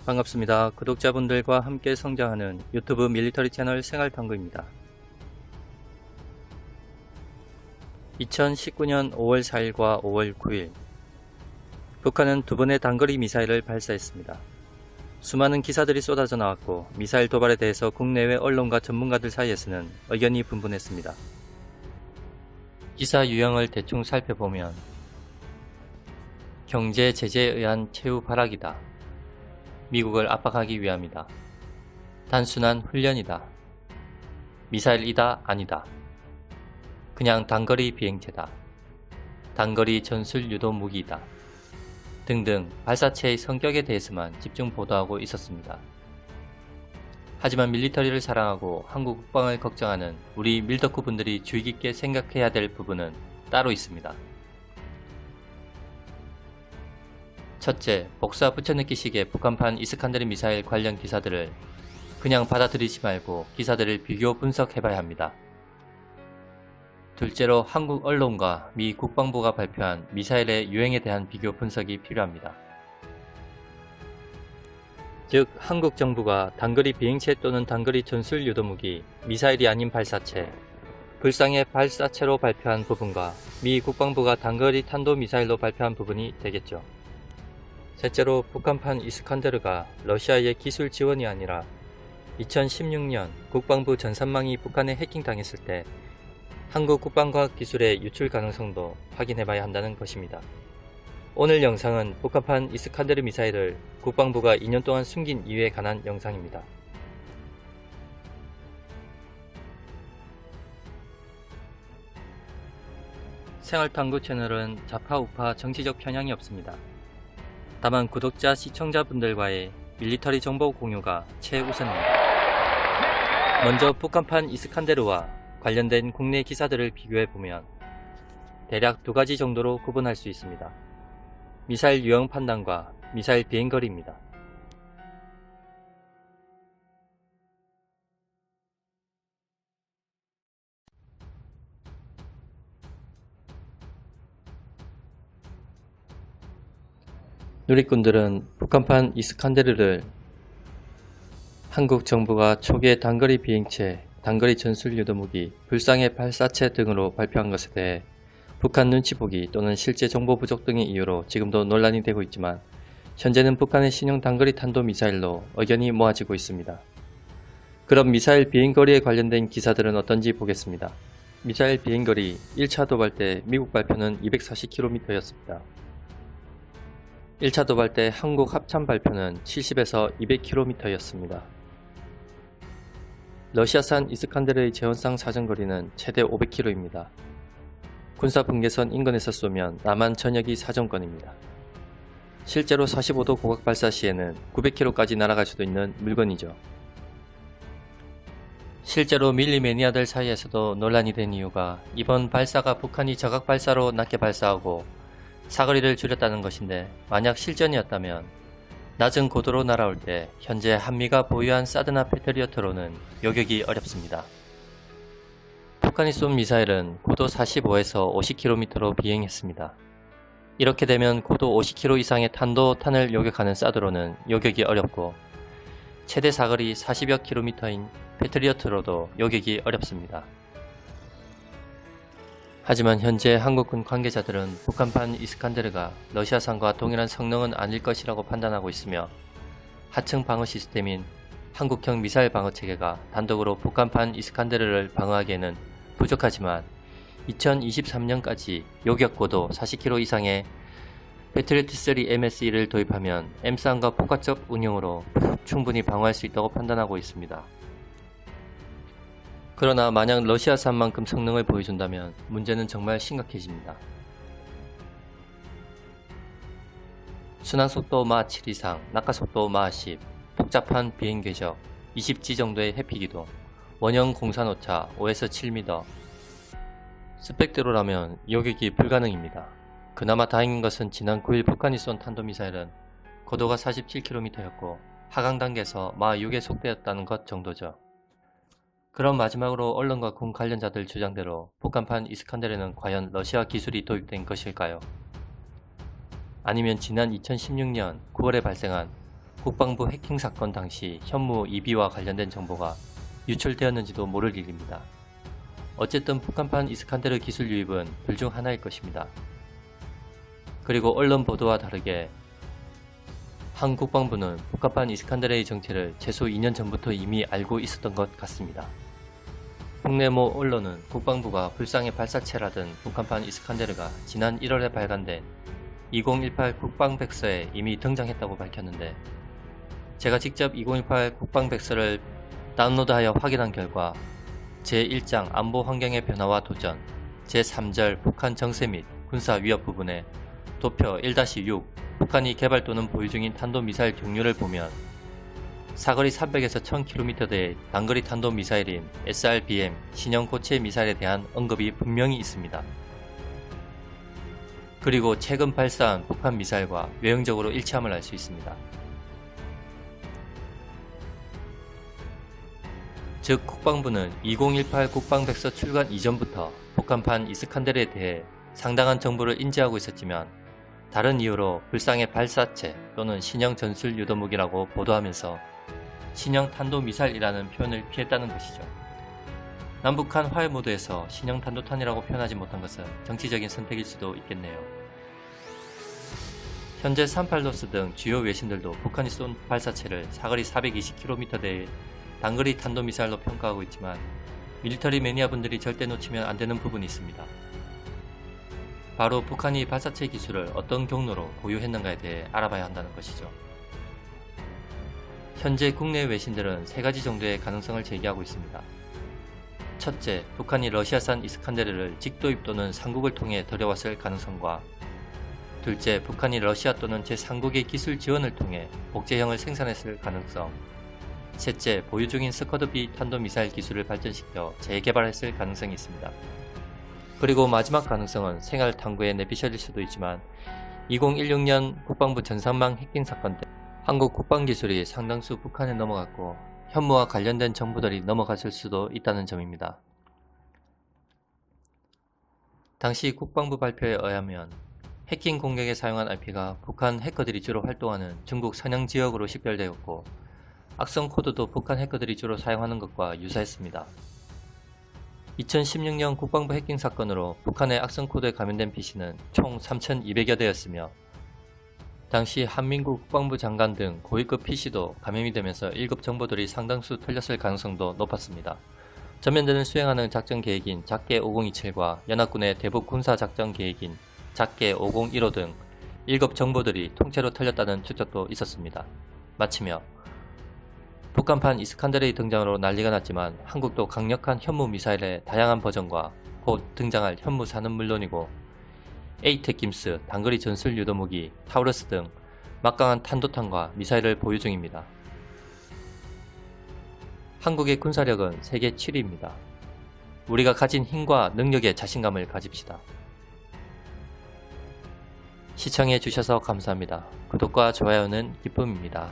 반갑습니다. 구독자분들과 함께 성장하는 유튜브 밀리터리 채널 생활탐구입니다. 2019년 5월 4일과 5월 9일 북한은 두 번의 단거리 미사일을 발사했습니다. 수많은 기사들이 쏟아져 나왔고 미사일 도발에 대해서 국내외 언론과 전문가들 사이에서는 의견이 분분했습니다. 기사 유형을 대충 살펴보면 경제 제재에 의한 최후 발악이다. 미국을 압박하기 위함이다. 단순한 훈련이다. 미사일이다 아니다. 그냥 단거리 비행체다. 단거리 전술 유도 무기이다. 등등 발사체의 성격에 대해서만 집중 보도하고 있었습니다. 하지만 밀리터리를 사랑하고 한국 국방을 걱정하는 우리 밀덕후 분들이 주의 깊게 생각해야 될 부분은 따로 있습니다. 첫째, 복사 붙여넣기식의 북한판 이스칸데르 미사일 관련 기사들을 그냥 받아들이지 말고 기사들을 비교 분석해봐야 합니다. 둘째로 한국 언론과 미 국방부가 발표한 미사일의 유행에 대한 비교 분석이 필요합니다. 즉, 한국 정부가 단거리 비행체 또는 단거리 전술 유도무기, 미사일이 아닌 발사체, 불상의 발사체로 발표한 부분과 미 국방부가 단거리 탄도미사일로 발표한 부분이 되겠죠. 셋째로 북한판 이스칸데르가 러시아의 기술 지원이 아니라 2016년 국방부 전산망이 북한에 해킹당했을 때 한국 국방과학 기술의 유출 가능성도 확인해봐야 한다는 것입니다. 오늘 영상은 북한판 이스칸데르 미사일을 국방부가 2년 동안 숨긴 이유에 관한 영상입니다. 생활탐구 채널은 좌파 우파 정치적 편향이 없습니다. 다만 구독자 시청자분들과의 밀리터리 정보 공유가 최우선입니다. 먼저 북한판 이스칸데르와 관련된 국내 기사들을 비교해보면 대략 두 가지 정도로 구분할 수 있습니다. 미사일 유형 판단과 미사일 비행거리입니다. 누리꾼들은 북한판 이스칸데르를 한국 정부가 초기의 단거리 비행체, 단거리 전술 유도무기, 불상의 발사체 등으로 발표한 것에 대해 북한 눈치보기 또는 실제 정보 부족 등의 이유로 지금도 논란이 되고 있지만 현재는 북한의 신형 단거리 탄도미사일로 의견이 모아지고 있습니다. 그럼 미사일 비행거리에 관련된 기사들은 어떤지 보겠습니다. 미사일 비행거리 1차 도발 때 미국 발표는 240km였습니다. 1차 도발 때 한국 합참 발표는 70에서 200km였습니다. 러시아산 이스칸데르의 재원상 사정거리는 최대 500km입니다. 군사분계선 인근에서 쏘면 남한 전역이 사정권입니다. 실제로 45도 고각 발사 시에는 900km까지 날아갈 수도 있는 물건이죠. 실제로 밀리 매니아들 사이에서도 논란이 된 이유가 이번 발사가 북한이 저각 발사로 낮게 발사하고 사거리를 줄였다는 것인데, 만약 실전이었다면 낮은 고도로 날아올 때 현재 한미가 보유한 사드나 패트리어트로는 요격이 어렵습니다. 북한이 쏜 미사일은 고도 45에서 50km로 비행했습니다. 이렇게 되면 고도 50km 이상의 탄도탄을 요격하는 사드로는 요격이 어렵고 최대 사거리 40여 km인 패트리어트로도 요격이 어렵습니다. 하지만 현재 한국군 관계자들은 북한판 이스칸데르가 러시아산과 동일한 성능은 아닐 것이라고 판단하고 있으며 하층 방어 시스템인 한국형 미사일 방어 체계가 단독으로 북한판 이스칸데르를 방어하기에는 부족하지만 2023년까지 요격고도 40km 이상의 패트리어트3 MSE를 도입하면 M3과 포괄적 운용으로 충분히 방어할 수 있다고 판단하고 있습니다. 그러나 만약 러시아산만큼 성능을 보여준다면 문제는 정말 심각해집니다. 순항속도 마 7 이상, 낙하속도 마 10, 복잡한 비행 궤적, 20G 정도의 해피기동, 원형 공산오차 5에서 7m, 스펙대로라면 요격이 불가능입니다. 그나마 다행인 것은 지난 9일 북한이 쏜 탄도미사일은 고도가 47km였고 하강 단계에서 마 6의 속도였다는 것 정도죠. 그럼 마지막으로 언론과 군 관련자들 주장대로 북한판 이스칸데르는 과연 러시아 기술이 도입된 것일까요? 아니면 지난 2016년 9월에 발생한 국방부 해킹 사건 당시 현무 EB와 관련된 정보가 유출되었는지도 모를 일입니다. 어쨌든 북한판 이스칸데르 기술 유입은 둘 중 하나일 것입니다. 그리고 언론 보도와 다르게 한 국방부는 북한판 이스칸데르의 정체를 최소 2년 전부터 이미 알고 있었던 것 같습니다. 국내 모 언론은 국방부가 불상의 발사체라던 북한판 이스칸데르가 지난 1월에 발간된 2018 국방백서에 이미 등장했다고 밝혔는데, 제가 직접 2018 국방백서를 다운로드하여 확인한 결과 제1장 안보 환경의 변화와 도전, 제3절 북한 정세 및 군사 위협 부분에 도표 1-6 북한이 개발 또는 보유 중인 탄도미사일 종류를 보면 사거리 300에서 1000km대의 단거리 탄도미사일인 SRBM 신형 고체 미사일에 대한 언급이 분명히 있습니다. 그리고 최근 발사한 북한 미사일과 외형적으로 일치함을 알 수 있습니다. 즉 국방부는 2018 국방백서 출간 이전부터 북한판 이스칸데르에 대해 상당한 정보를 인지하고 있었지만 다른 이유로 불상의 발사체 또는 신형 전술 유도무기라고 보도하면서 신형 탄도미사일이라는 표현을 피했다는 것이죠. 남북한 화해 모드에서 신형 탄도탄이라고 표현하지 못한 것은 정치적인 선택일 수도 있겠네요. 현재 산팔로스 등 주요 외신들도 북한이 쏜 발사체를 사거리 420km대의 단거리 탄도미사일로 평가하고 있지만 밀리터리 매니아 분들이 절대 놓치면 안 되는 부분이 있습니다. 바로 북한이 발사체 기술을 어떤 경로로 보유했는가에 대해 알아봐야 한다는 것이죠. 현재 국내 외신들은 3가지 정도의 가능성을 제기하고 있습니다. 첫째, 북한이 러시아산 이스칸데르를 직도입 또는 상국을 통해 들여왔을 가능성과, 둘째, 북한이 러시아 또는 제3국의 기술 지원을 통해 복제형을 생산했을 가능성, 셋째, 보유 중인 스커드-B 탄도미사일 기술을 발전시켜 재개발했을 가능성이 있습니다. 그리고 마지막 가능성은 생활 탐구의 내피셜일 수도 있지만 2016년 국방부 전산망 해킹 사건 때 한국 국방기술이 상당수 북한에 넘어갔고 현무와 관련된 정보들이 넘어갔을 수도 있다는 점입니다. 당시 국방부 발표에 의하면 해킹 공격에 사용한 IP가 북한 해커들이 주로 활동하는 중국 서양 지역으로 식별되었고 악성 코드도 북한 해커들이 주로 사용하는 것과 유사했습니다. 2016년 국방부 해킹 사건으로 북한의 악성 코드에 감염된 PC는 총 3,200여 대였으며 당시 한민구 국방부 장관 등 고위급 PC도 감염이 되면서 1급 정보들이 상당수 틀렸을 가능성도 높았습니다. 전면전을 수행하는 작전 계획인 작계 5027과 연합군의 대북 군사 작전 계획인 작계 5015 등 1급 정보들이 통째로 틀렸다는 추측도 있었습니다. 마치며 북한판 이스칸데르의 등장으로 난리가 났지만 한국도 강력한 현무 미사일의 다양한 버전과 곧 등장할 현무사는 물론이고 에이테킴스 단거리 전술 유도무기 타우러스 등 막강한 탄도탄과 미사일을 보유 중입니다. 한국의 군사력은 세계 7위입니다. 우리가 가진 힘과 능력에 자신감을 가집시다. 시청해 주셔서 감사합니다. 구독과 좋아요는 기쁨입니다.